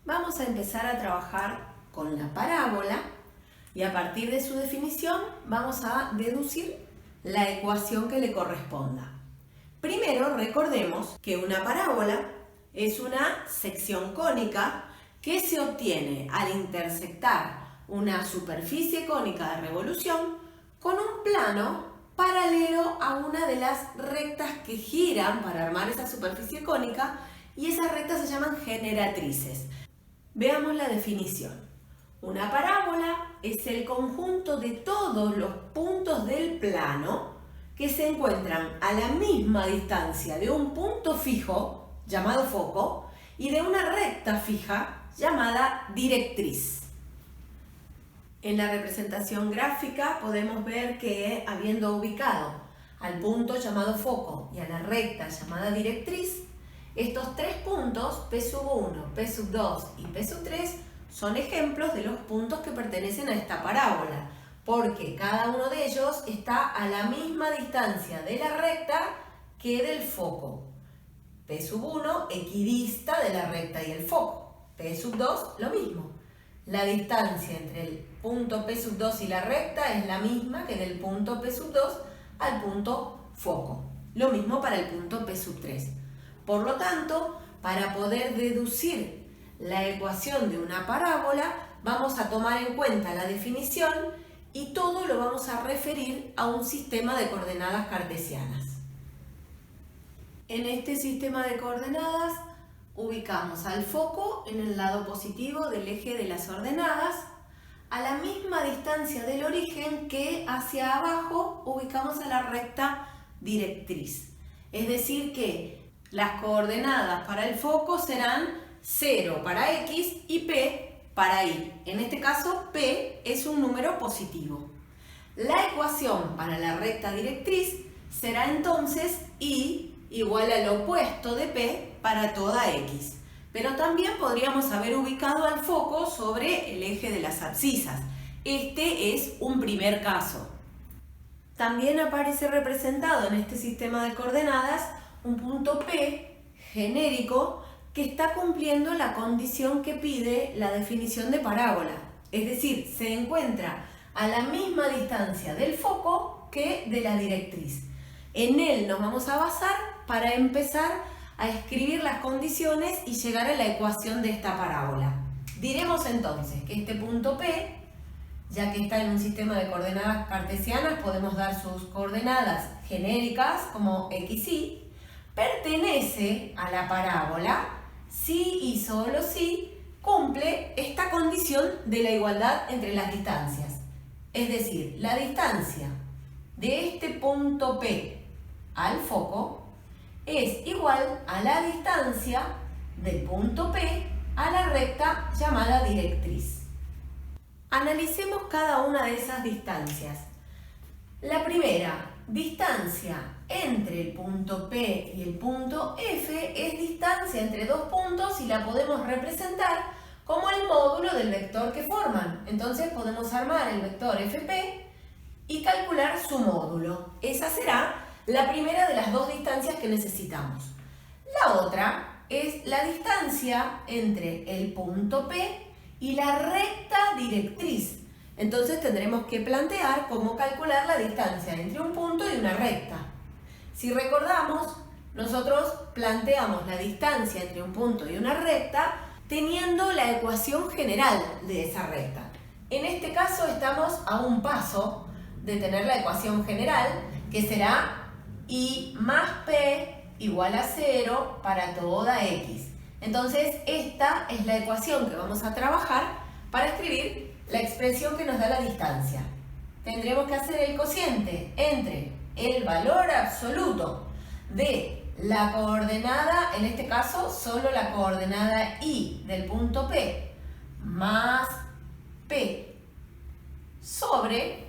Vamos a empezar a trabajar con la parábola y a partir de su definición vamos a deducir la ecuación que le corresponda. Primero recordemos que una parábola es una sección cónica que se obtiene al intersectar una superficie cónica de revolución con un plano paralelo a una de las rectas que giran para armar esa superficie cónica, y esas rectas se llaman generatrices. Veamos la definición. Una parábola es el conjunto de todos los puntos del plano que se encuentran a la misma distancia de un punto fijo, llamado foco, y de una recta fija, llamada directriz. En la representación gráfica podemos ver que, habiendo ubicado al punto llamado foco y a la recta llamada directriz, estos tres puntos, P1, P2 y P3, son ejemplos de los puntos que pertenecen a esta parábola, porque cada uno de ellos está a la misma distancia de la recta que del foco. P1 equidista de la recta y el foco. P2 lo mismo. La distancia entre el punto P2 y la recta es la misma que del punto P2 al punto foco. Lo mismo para el punto P3. Por lo tanto, para poder deducir la ecuación de una parábola, vamos a tomar en cuenta la definición y todo lo vamos a referir a un sistema de coordenadas cartesianas. En este sistema de coordenadas ubicamos al foco en el lado positivo del eje de las ordenadas, a la misma distancia del origen que hacia abajo ubicamos a la recta directriz. Es decir que las coordenadas para el foco serán 0 para X y P para Y. En este caso, P es un número positivo. La ecuación para la recta directriz será entonces Y igual al opuesto de P para toda X. Pero también podríamos haber ubicado al foco sobre el eje de las abscisas. Este es un primer caso. También aparece representado en este sistema de coordenadas un punto P genérico que está cumpliendo la condición que pide la definición de parábola. Es decir, se encuentra a la misma distancia del foco que de la directriz. En él nos vamos a basar para empezar a escribir las condiciones y llegar a la ecuación de esta parábola. Diremos entonces que este punto P, ya que está en un sistema de coordenadas cartesianas, podemos dar sus coordenadas genéricas como X, Y, pertenece a la parábola si y solo si cumple esta condición de la igualdad entre las distancias. Es decir, la distancia de este punto P al foco es igual a la distancia del punto P a la recta llamada directriz. Analicemos cada una de esas distancias. La primera, distancia entre el punto P y el punto F, es distancia entre dos puntos y la podemos representar como el módulo del vector que forman. Entonces podemos armar el vector FP y calcular su módulo. Esa será la primera de las dos distancias que necesitamos. La otra es la distancia entre el punto P y la recta directriz. Entonces tendremos que plantear cómo calcular la distancia entre un punto y una recta. Si recordamos, nosotros planteamos la distancia entre un punto y una recta teniendo la ecuación general de esa recta. En este caso estamos a un paso de tener la ecuación general, que será Y más P igual a 0 para toda X. Entonces esta es la ecuación que vamos a trabajar para escribir la expresión que nos da la distancia. Tendremos que hacer el cociente entre el valor absoluto de la coordenada, en este caso solo la coordenada Y del punto P, más P, sobre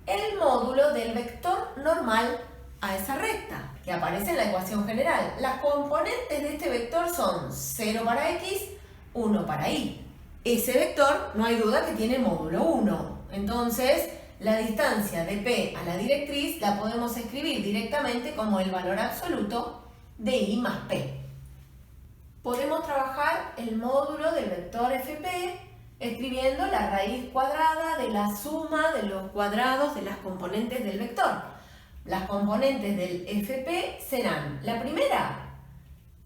el módulo del vector normal a esa recta, que aparece en la ecuación general. Las componentes de este vector son 0 para X, 1 para Y. Ese vector, no hay duda que tiene módulo 1. Entonces, la distancia de P a la directriz la podemos escribir directamente como el valor absoluto de I más P. Podemos trabajar el módulo del vector fp escribiendo la raíz cuadrada de la suma de los cuadrados de las componentes del vector. Las componentes del fp serán la primera,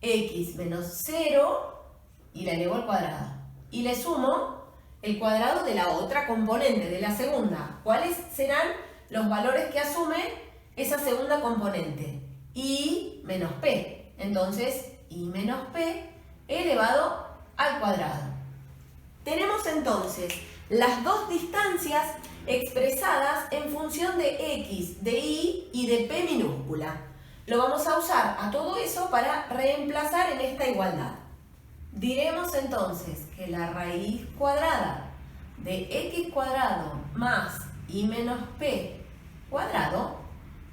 x menos 0, y la elevo al cuadrado. Y le sumo el cuadrado de la otra componente, de la segunda. ¿Cuáles serán los valores que asume esa segunda componente? Y menos p. Entonces, y menos p elevado al cuadrado. Tenemos entonces las dos distancias expresadas en función de x, de y y de p minúscula. Lo vamos a usar a todo eso para reemplazar en esta igualdad. Diremos entonces que la raíz cuadrada de x cuadrado más y menos p cuadrado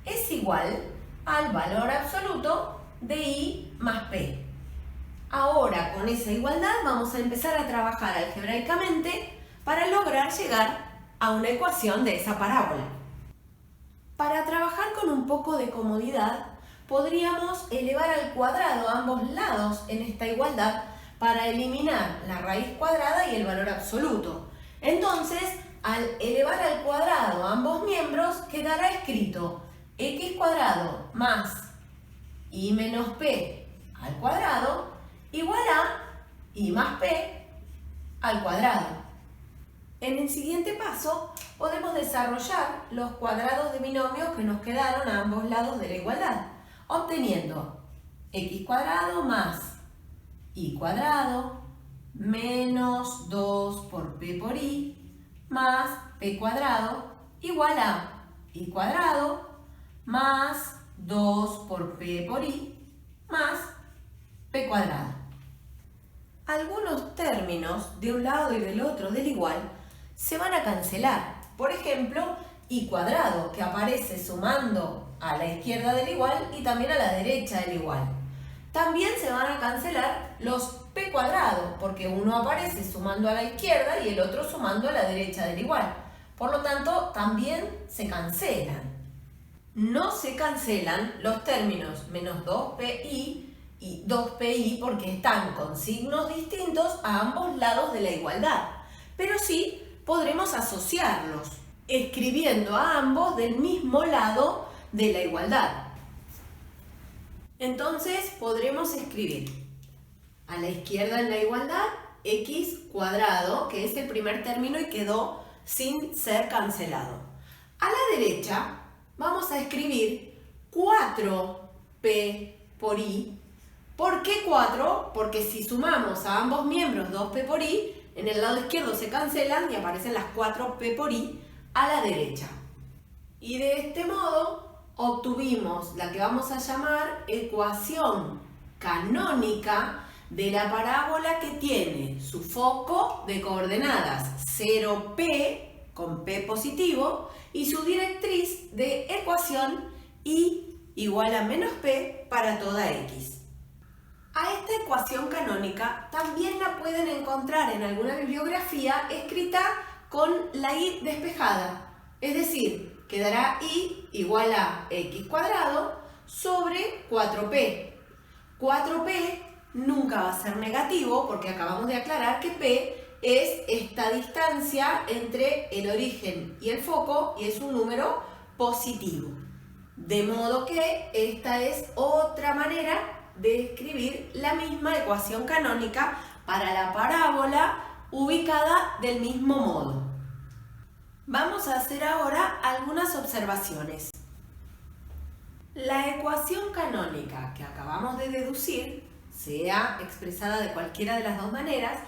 es igual al valor absoluto de y más p. Ahora, con esa igualdad vamos a empezar a trabajar algebraicamente para lograr llegar a una ecuación de esa parábola. Para trabajar con un poco de comodidad, podríamos elevar al cuadrado ambos lados en esta igualdad para eliminar la raíz cuadrada y el valor absoluto. Entonces, al elevar al cuadrado ambos miembros, quedará escrito x cuadrado más y menos p al cuadrado igual a y más p al cuadrado. En el siguiente paso podemos desarrollar los cuadrados de binomios que nos quedaron a ambos lados de la igualdad, obteniendo x cuadrado más y cuadrado menos 2 por p por i más p cuadrado igual a y cuadrado más 2 por p por i más p cuadrado. Algunos términos de un lado y del otro del igual se van a cancelar. Por ejemplo, y cuadrado, que aparece sumando a la izquierda del igual y también a la derecha del igual. También se van a cancelar los p cuadrado, porque uno aparece sumando a la izquierda y el otro sumando a la derecha del igual. Por lo tanto, también se cancelan. No se cancelan los términos menos 2pi y 2pi porque están con signos distintos a ambos lados de la igualdad. Pero sí podremos asociarlos, escribiendo a ambos del mismo lado de la igualdad. Entonces podremos escribir a la izquierda en la igualdad x cuadrado, que es el primer término y quedó sin ser cancelado. A la derecha vamos a escribir 4p por i. ¿Por qué 4? Porque si sumamos a ambos miembros 2p por i, en el lado izquierdo se cancelan y aparecen las 4p por i a la derecha. Y de este modo obtuvimos la que vamos a llamar ecuación canónica de la parábola que tiene su foco de coordenadas 0p con p positivo y su directriz de ecuación y igual a menos p para toda x. A esta ecuación canónica también la pueden encontrar en alguna bibliografía escrita con la y despejada, es decir, quedará y igual a x cuadrado sobre 4p. 4p nunca va a ser negativo porque acabamos de aclarar que p es esta distancia entre el origen y el foco y es un número positivo. De modo que esta es otra manera de escribir la misma ecuación canónica para la parábola ubicada del mismo modo. Vamos a hacer ahora algunas observaciones. La ecuación canónica que acabamos de deducir, sea expresada de cualquiera de las dos maneras,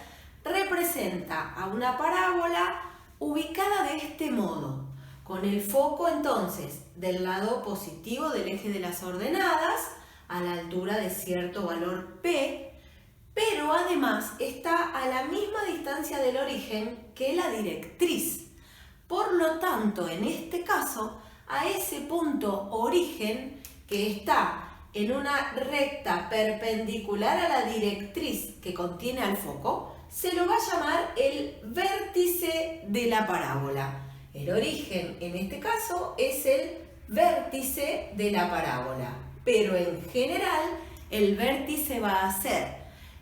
representa a una parábola ubicada de este modo, con el foco entonces del lado positivo del eje de las ordenadas, a la altura de cierto valor p, pero además está a la misma distancia del origen que la directriz. Por lo tanto, en este caso, a ese punto origen que está en una recta perpendicular a la directriz que contiene al foco, se lo va a llamar el vértice de la parábola. El origen, en este caso, es el vértice de la parábola. Pero en general el vértice va a ser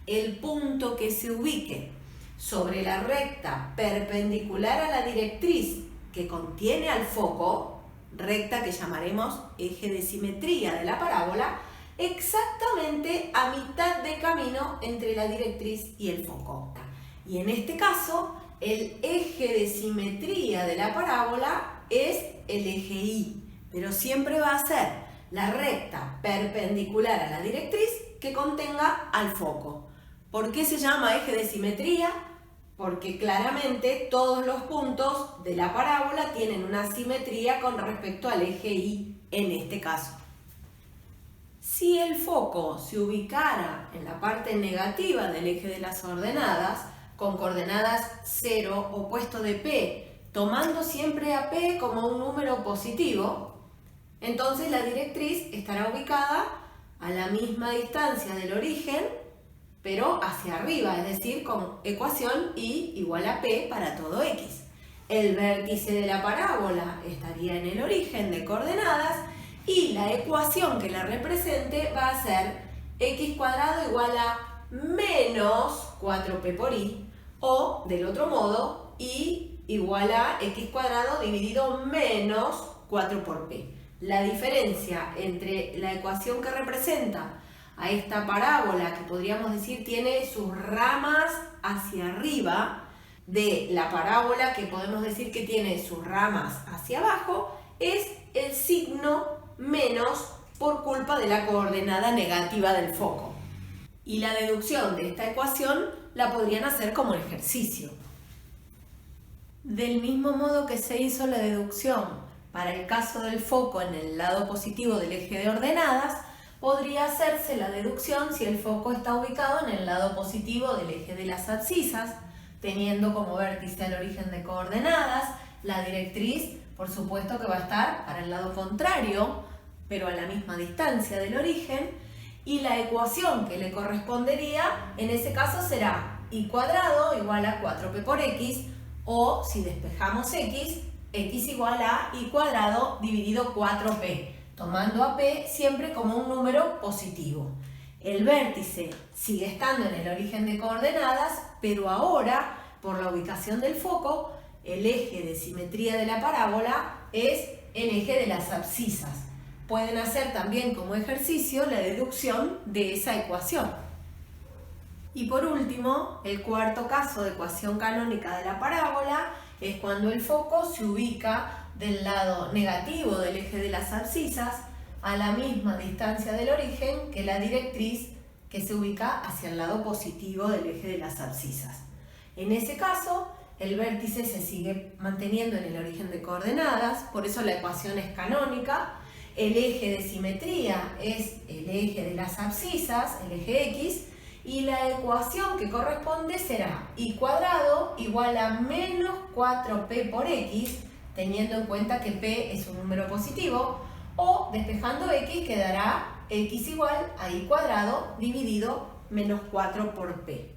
el punto que se ubique sobre la recta perpendicular a la directriz que contiene al foco, recta que llamaremos eje de simetría de la parábola, exactamente a mitad de camino entre la directriz y el foco. Y en este caso, el eje de simetría de la parábola es el eje Y, pero siempre va a ser la recta perpendicular a la directriz que contenga al foco. ¿Por qué se llama eje de simetría? Porque claramente todos los puntos de la parábola tienen una simetría con respecto al eje Y en este caso. Si el foco se ubicara en la parte negativa del eje de las ordenadas, con coordenadas 0 opuesto de P, tomando siempre a P como un número positivo, entonces la directriz estará ubicada a la misma distancia del origen, pero hacia arriba, es decir, con ecuación Y igual a P para todo X. El vértice de la parábola estaría en el origen de coordenadas y la ecuación que la represente va a ser X cuadrado igual a menos 4P por Y, o del otro modo, Y igual a X cuadrado dividido menos 4 por P. La diferencia entre la ecuación que representa a esta parábola, que podríamos decir tiene sus ramas hacia arriba, de la parábola que podemos decir que tiene sus ramas hacia abajo, es el signo menos por culpa de la coordenada negativa del foco. Y la deducción de esta ecuación la podrían hacer como ejercicio. Del mismo modo que se hizo la deducción para el caso del foco en el lado positivo del eje de ordenadas, podría hacerse la deducción si el foco está ubicado en el lado positivo del eje de las abscisas, teniendo como vértice al origen de coordenadas. La directriz, por supuesto que va a estar para el lado contrario, pero a la misma distancia del origen, y la ecuación que le correspondería en ese caso será Y cuadrado igual a 4P por X, o si despejamos X, X igual a Y cuadrado dividido 4P, tomando a P siempre como un número positivo. El vértice sigue estando en el origen de coordenadas, pero ahora, por la ubicación del foco, el eje de simetría de la parábola es el eje de las abscisas. Pueden hacer también como ejercicio la deducción de esa ecuación. Y por último, el cuarto caso de ecuación canónica de la parábola es cuando el foco se ubica del lado negativo del eje de las abscisas a la misma distancia del origen que la directriz que se ubica hacia el lado positivo del eje de las abscisas. En ese caso, el vértice se sigue manteniendo en el origen de coordenadas, por eso la ecuación es canónica. El eje de simetría es el eje de las abscisas, el eje X, y la ecuación que corresponde será Y cuadrado igual a menos 4P por X, teniendo en cuenta que P es un número positivo, o despejando X quedará X igual a Y cuadrado dividido menos 4 por P.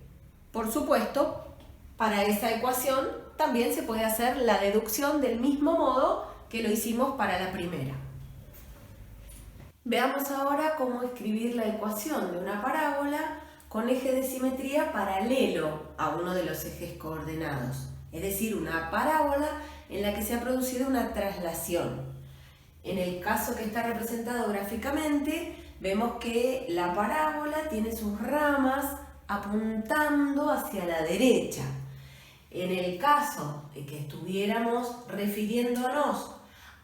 Por supuesto, para esa ecuación también se puede hacer la deducción del mismo modo que lo hicimos para la primera. Veamos ahora cómo escribir la ecuación de una parábola con eje de simetría paralelo a uno de los ejes coordenados, es decir, una parábola en la que se ha producido una traslación. En el caso que está representado gráficamente, vemos que la parábola tiene sus ramas apuntando hacia la derecha. En el caso de que estuviéramos refiriéndonos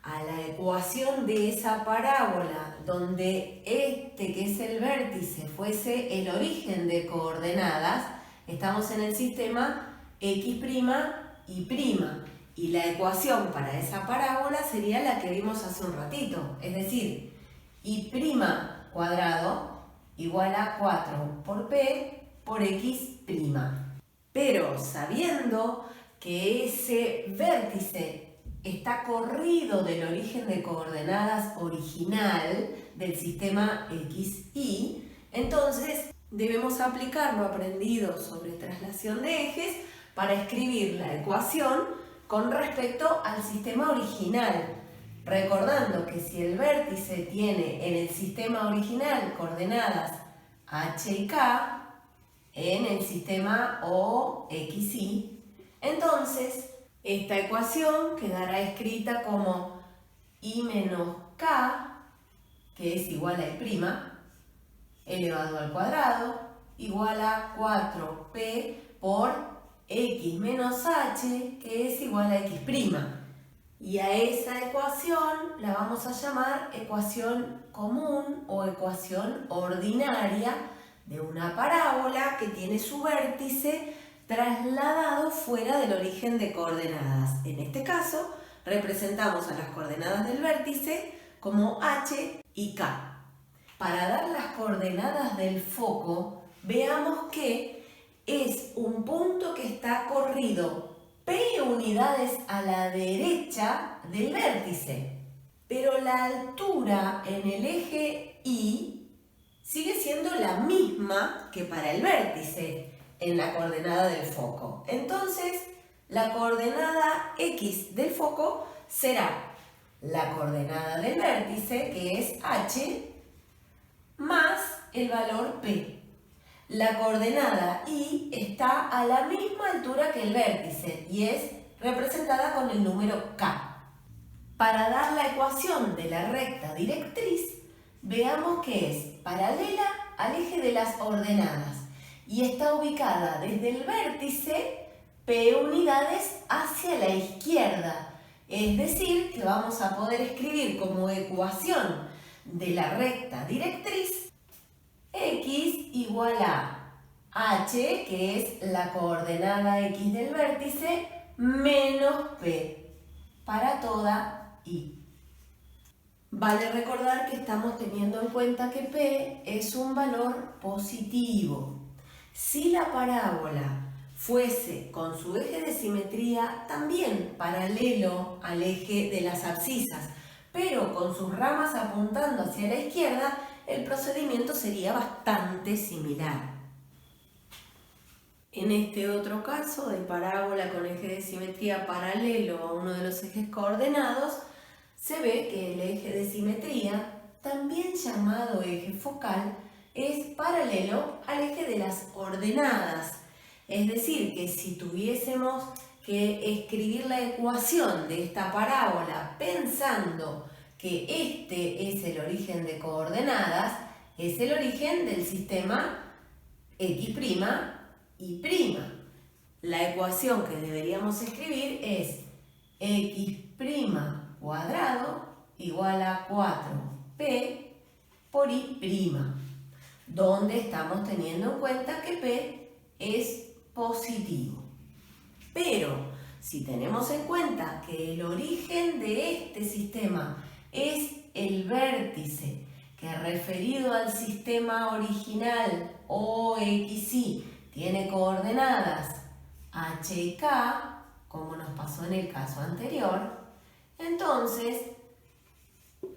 a la ecuación de esa parábola, donde este, que es el vértice, fuese el origen de coordenadas, estamos en el sistema X' y prima, y la ecuación para esa parábola sería la que vimos hace un ratito, es decir, Y' cuadrado igual a 4 por P por X'. Pero sabiendo que ese vértice está corrido del origen de coordenadas original del sistema XY, entonces debemos aplicar lo aprendido sobre traslación de ejes para escribir la ecuación con respecto al sistema original, recordando que si el vértice tiene en el sistema original coordenadas H y K, en el sistema OXY, entonces esta ecuación quedará escrita como y menos k, que es igual a y', elevado al cuadrado, igual a 4p por x menos h, que es igual a x'. Y a esa ecuación la vamos a llamar ecuación común o ecuación ordinaria de una parábola que tiene su vértice trasladado fuera del origen de coordenadas. En este caso, representamos a las coordenadas del vértice como h y k. Para dar las coordenadas del foco, veamos que es un punto que está corrido p unidades a la derecha del vértice, pero la altura en el eje Y sigue siendo la misma que para el vértice en la coordenada del foco. Entonces, la coordenada X del foco será la coordenada del vértice, que es h, más el valor p. La coordenada Y está a la misma altura que el vértice y es representada con el número k. Para dar la ecuación de la recta directriz, veamos que es paralela al eje de las ordenadas y está ubicada desde el vértice p unidades hacia la izquierda. Es decir, que vamos a poder escribir como ecuación de la recta directriz x igual a h, que es la coordenada x del vértice, menos p para toda y. Vale recordar que estamos teniendo en cuenta que p es un valor positivo. Si la parábola fuese con su eje de simetría también paralelo al eje de las abscisas, pero con sus ramas apuntando hacia la izquierda, el procedimiento sería bastante similar. En este otro caso de parábola con eje de simetría paralelo a uno de los ejes coordenados, se ve que el eje de simetría, también llamado eje focal, es paralelo al eje de las ordenadas. Es decir, que si tuviésemos que escribir la ecuación de esta parábola pensando que este es el origen de coordenadas, es el origen del sistema x' y'. La ecuación que deberíamos escribir es x' cuadrado igual a 4p por y', donde estamos teniendo en cuenta que p es positivo. Pero si tenemos en cuenta que el origen de este sistema es el vértice, que referido al sistema original OXY tiene coordenadas h y k, como nos pasó en el caso anterior, entonces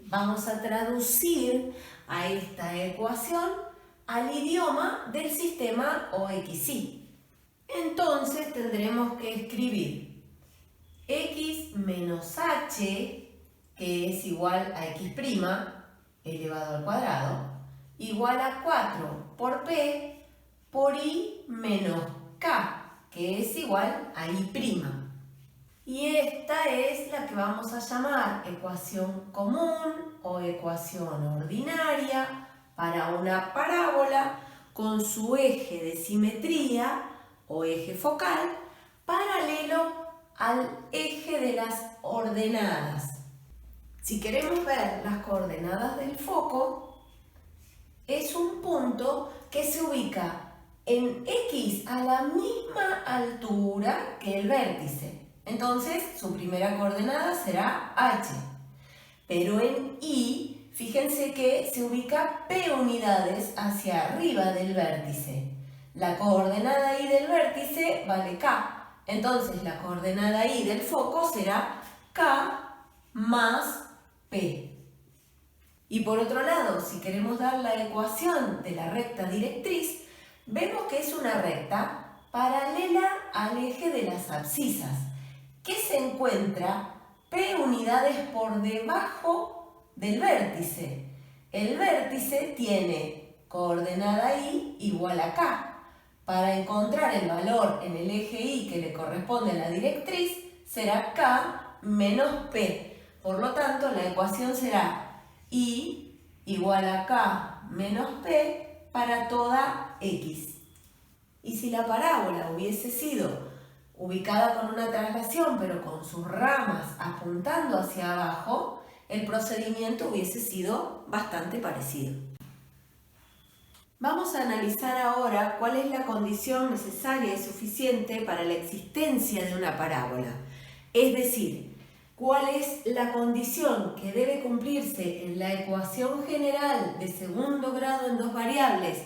vamos a traducir a esta ecuación al idioma del sistema OXY. Entonces tendremos que escribir x menos h, que es igual a x' elevado al cuadrado, igual a 4 por p por y menos k, que es igual a y'. Y esta es la que vamos a llamar ecuación común o ecuación ordinaria para una parábola con su eje de simetría o eje focal paralelo al eje de las ordenadas. Si queremos ver las coordenadas del foco, es un punto que se ubica en X a la misma altura que el vértice. Entonces, su primera coordenada será H. Pero en Y, fíjense que se ubica P unidades hacia arriba del vértice. La coordenada Y del vértice vale K. Entonces, la coordenada Y del foco será K más P. Y por otro lado, si queremos dar la ecuación de la recta directriz, vemos que es una recta paralela al eje de las abscisas, que se encuentra P unidades por debajo del vértice. El vértice tiene coordenada Y igual a K, para encontrar el valor en el eje Y que le corresponde a la directriz, será K menos P. Por lo tanto, la ecuación será Y igual a K menos P para toda X. Y si la parábola hubiese sido ubicada con una traslación, pero con sus ramas apuntando hacia abajo, el procedimiento hubiese sido bastante parecido. Vamos a analizar ahora cuál es la condición necesaria y suficiente para la existencia de una parábola. Es decir, cuál es la condición que debe cumplirse en la ecuación general de segundo grado en dos variables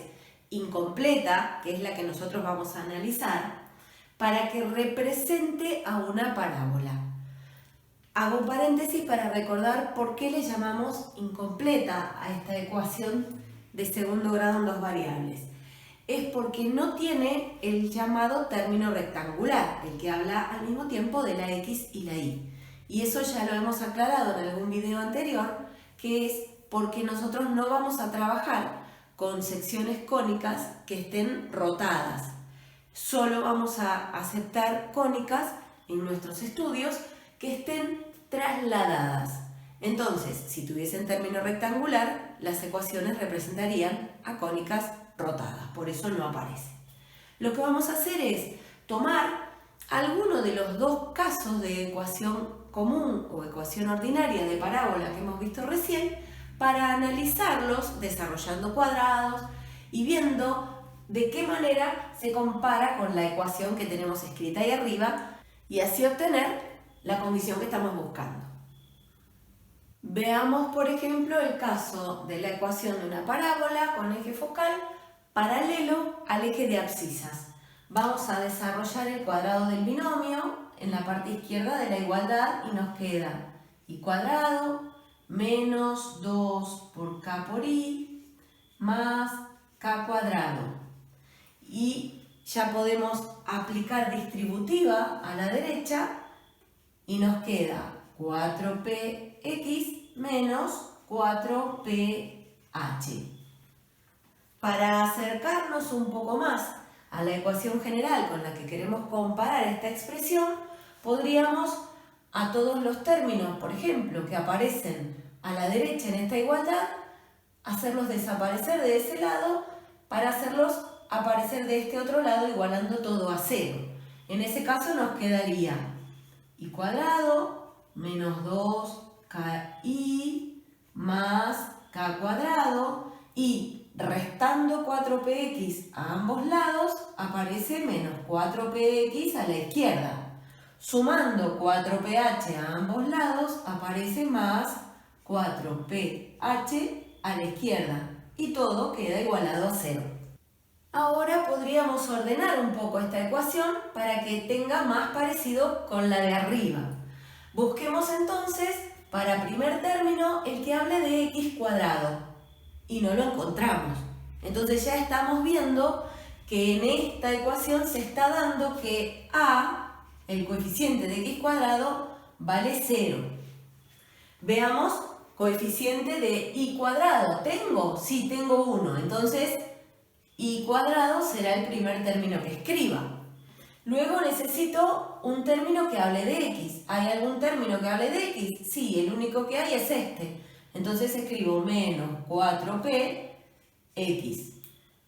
incompleta, que es la que nosotros vamos a analizar, para que represente a una parábola. Hago un paréntesis para recordar por qué le llamamos incompleta a esta ecuación de segundo grado en dos variables. Es porque no tiene el llamado término rectangular, el que habla al mismo tiempo de la X y la Y. Y eso ya lo hemos aclarado en algún video anterior, que es porque nosotros no vamos a trabajar con secciones cónicas que estén rotadas. Solo vamos a aceptar cónicas en nuestros estudios que estén trasladadas. Entonces, si tuviesen término rectangular, las ecuaciones representarían a cónicas rotadas, por eso no aparece. Lo que vamos a hacer es tomar alguno de los dos casos de ecuación común o ecuación ordinaria de parábola que hemos visto recién para analizarlos desarrollando cuadrados y viendo de qué manera se compara con la ecuación que tenemos escrita ahí arriba y así obtener la condición que estamos buscando. Veamos, por ejemplo, el caso de la ecuación de una parábola con eje focal paralelo al eje de abscisas. Vamos a desarrollar el cuadrado del binomio en la parte izquierda de la igualdad y nos queda y cuadrado menos 2 por k por i más k cuadrado. Y ya podemos aplicar distributiva a la derecha y nos queda 4px menos 4ph. Para acercarnos un poco más a la ecuación general con la que queremos comparar esta expresión, podríamos a todos los términos, por ejemplo, que aparecen a la derecha en esta igualdad, hacerlos desaparecer de ese lado para hacerlos aparecer de este otro lado igualando todo a 0. En ese caso nos quedaría y cuadrado menos 2ki más k cuadrado y restando 4px a ambos lados aparece menos 4px a la izquierda. Sumando 4ph a ambos lados aparece más 4ph a la izquierda y todo queda igualado a 0. Ahora podríamos ordenar un poco esta ecuación para que tenga más parecido con la de arriba. Busquemos entonces para primer término el que hable de x cuadrado y no lo encontramos. Entonces ya estamos viendo que en esta ecuación se está dando que a, el coeficiente de x cuadrado, vale 0. Veamos, coeficiente de y cuadrado. ¿Tengo? Sí, tengo 1. Entonces, y cuadrado será el primer término que escriba. Luego necesito un término que hable de x. ¿Hay algún término que hable de x? Sí, el único que hay es este. Entonces escribo menos 4p x.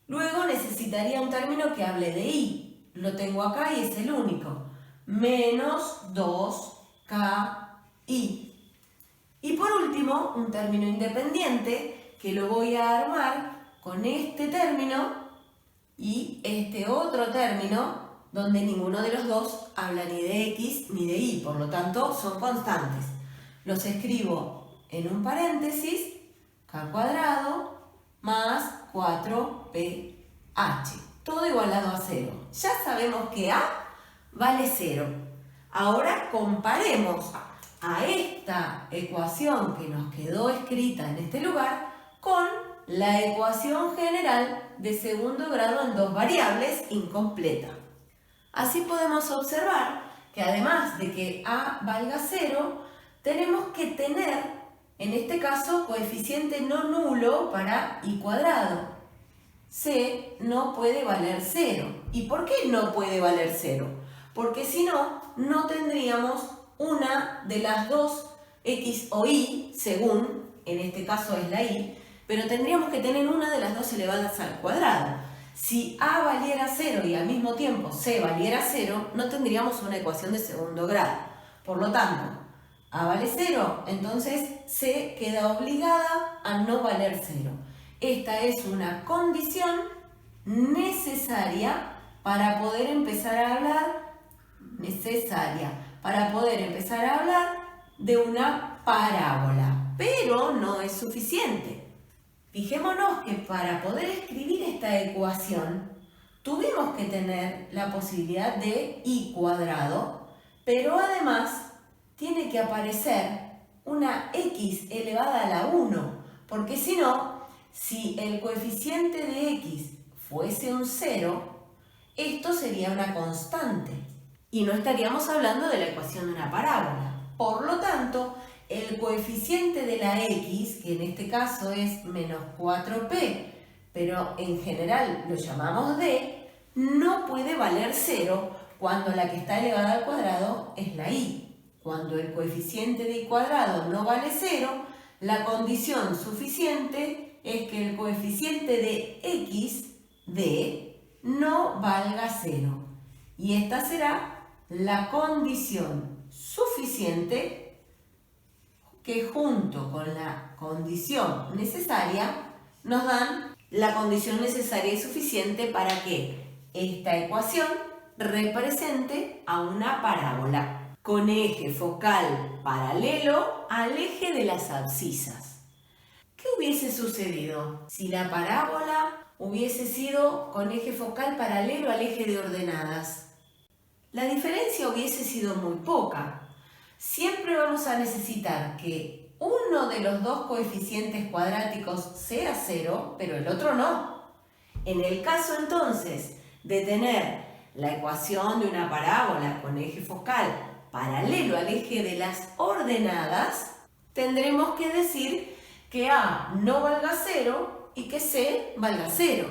Luego necesitaría un término que hable de y. Lo tengo acá y es el único. Menos 2ki. Y por último, un término independiente que lo voy a armar con este término y este otro término donde ninguno de los dos habla ni de x ni de y, por lo tanto son constantes. Los escribo en un paréntesis, k cuadrado más 4ph, todo igualado a 0. Ya sabemos que a vale 0. Ahora comparemos a esta ecuación que nos quedó escrita en este lugar con la ecuación general de segundo grado en dos variables incompleta. Así podemos observar que además de que a valga 0, tenemos que tener, en este caso, coeficiente no nulo para y cuadrado. C no puede valer 0. ¿Y por qué no puede valer 0? Porque si no, no tendríamos una de las dos X o Y, según, en este caso es la Y, pero tendríamos que tener una de las dos elevadas al cuadrado. Si A valiera 0 y al mismo tiempo C valiera 0, no tendríamos una ecuación de segundo grado. Por lo tanto, A vale 0, entonces C queda obligada a no valer 0. Esta es una condición necesaria para poder empezar a hablar, de una parábola, pero no es suficiente. Fijémonos que para poder escribir esta ecuación tuvimos que tener la posibilidad de y cuadrado, pero además tiene que aparecer una x elevada a la 1, porque si no, si el coeficiente de x fuese un 0, esto sería una constante y no estaríamos hablando de la ecuación de una parábola. Por lo tanto, el coeficiente de la x, que en este caso es menos 4p, pero en general lo llamamos d, no puede valer 0 cuando la que está elevada al cuadrado es la y. Cuando el coeficiente de y cuadrado no vale 0, la condición suficiente es que el coeficiente de x, d, no valga 0. Y esta será la condición suficiente que junto con la condición necesaria nos dan la condición necesaria y suficiente para que esta ecuación represente a una parábola con eje focal paralelo al eje de las abscisas. ¿Qué hubiese sucedido si la parábola hubiese sido con eje focal paralelo al eje de ordenadas? La diferencia hubiese sido muy poca. Siempre vamos a necesitar que uno de los dos coeficientes cuadráticos sea 0, pero el otro no. En el caso entonces de tener la ecuación de una parábola con eje focal paralelo al eje de las ordenadas, tendremos que decir que A no valga 0 y que C valga 0.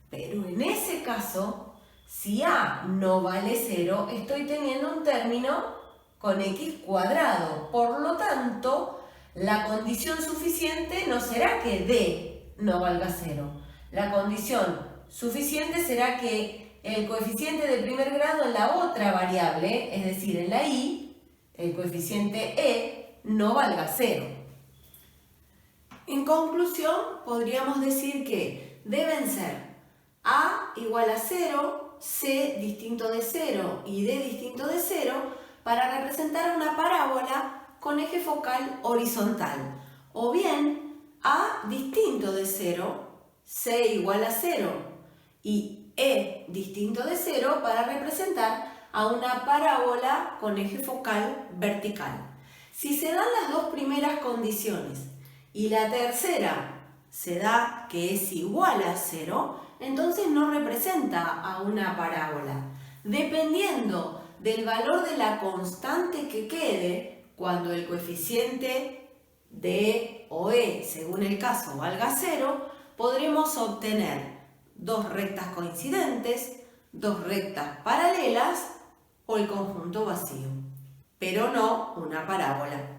Pero en ese caso, si A no vale 0, estoy teniendo un término con x cuadrado. Por lo tanto, la condición suficiente no será que D no valga 0. La condición suficiente será que el coeficiente de primer grado en la otra variable, es decir, en la y, el coeficiente e, no valga 0. En conclusión, podríamos decir que deben ser a igual a 0, c distinto de 0 y d distinto de 0 para representar una parábola con eje focal horizontal. O bien, a distinto de 0, c igual a 0 y e distinto de 0 para representar a una parábola con eje focal vertical. Si se dan las dos primeras condiciones y la tercera se da que es igual a 0, entonces no representa a una parábola. Dependiendo del valor de la constante que quede, cuando el coeficiente de e o e, según el caso, valga 0, podremos obtener dos rectas coincidentes, dos rectas paralelas o el conjunto vacío, pero no una parábola.